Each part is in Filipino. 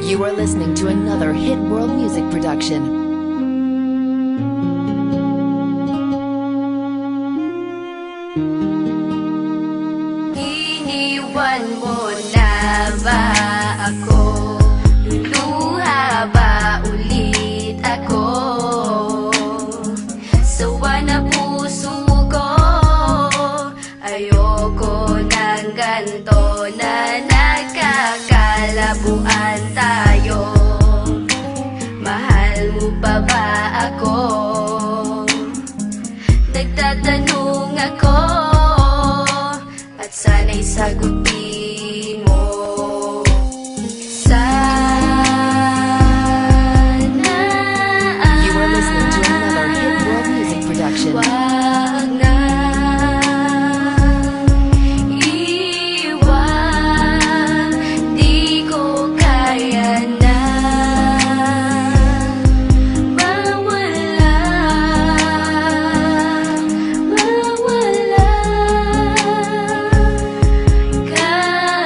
You are listening to another Hit World Music production. Iniwan mo na ba ako? Luluha ba ulit ako? Sawa na puso ko, ayoko ng ganto na nagkakalabuan tayo. Mahal mo pa ba ako? Nagtatanong ako at sana'y sagutin mo. Sana You are listening to another Hit World Music production. wag na iwan, di ko kaya na mawala, mawala ka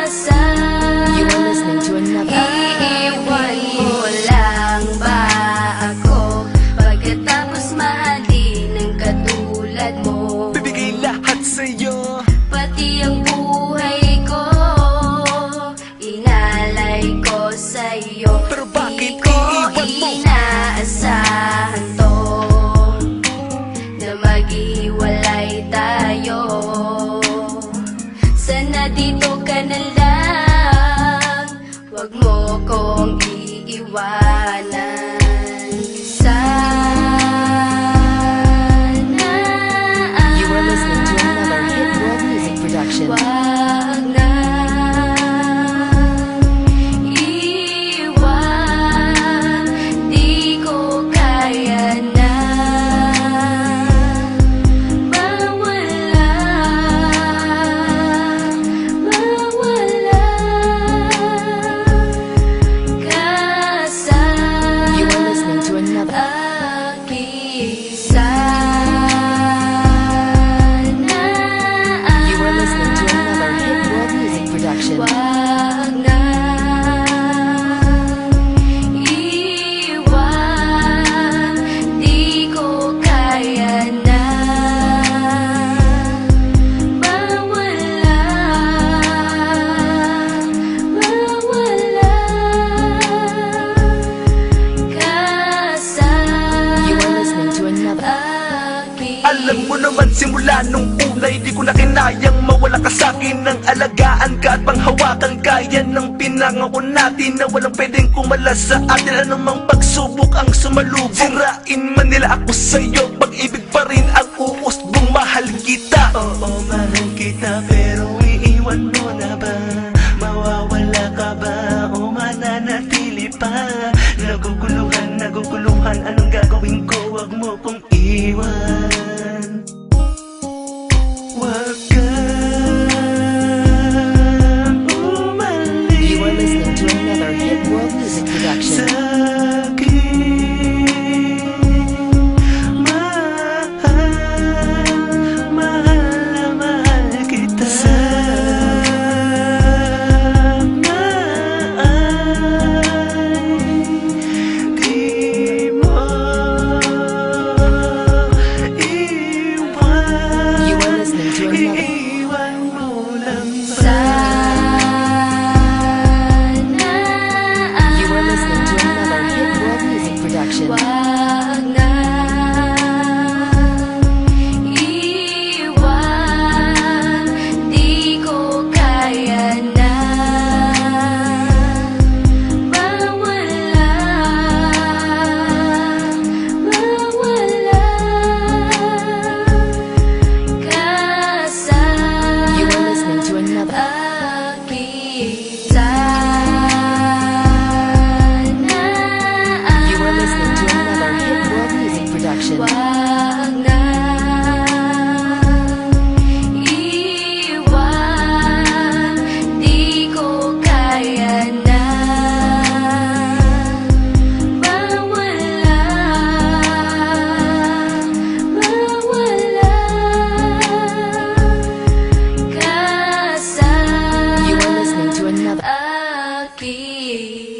sa You are listening to another. iiwan mo lang ba ako pagkatapos mahalin ng katulad mo? Bibigay lahat sa'yo. Pati ang buhay ko inalay ko sa'yo. Pero bakit Di ko iiwan mo? inaasahan to na maghiwalay tayo. Sana dito ka na lang, wag mo kong iiwanan. Sana You are listening to another Hit World Music production. wag na iwan, di ko kaya na mawala, mawala ka sa You are listening to another. aking sana. You are listening to another Hit World Music production. Wag na iwan, di ko kaya na mawala, mawala ka sa You are listening to another. aking Alam mo naman simula nung unay, di ko na kinayang mawala ka sa'kin. Nang alagaan ka at panghawakan ka, yan ang pinangako natin na walang pwedeng kumalas sa atin. Anumang pagsubok ang sumalubong, sirain man nila ako sa'yo, pag-ibig pa rin ang uusbong. Mahal kita, oo mahal kita, pero iiwan mo na ba? Mawawala ka ba o mananatili pa? Naguguluhan, anong gagawin ko? Wag mo kong iwan. Wag kang umalis You are listening to another Hit World Music production. sa'kin. Mahal na mahal kita. Sana ay di mo iwan. You are listening to another. Iiwan mo lang ba? sana. You are listening to another Hit World Music production. Wag na iwan, di ko kaya na mawala, mawala ka sa sakit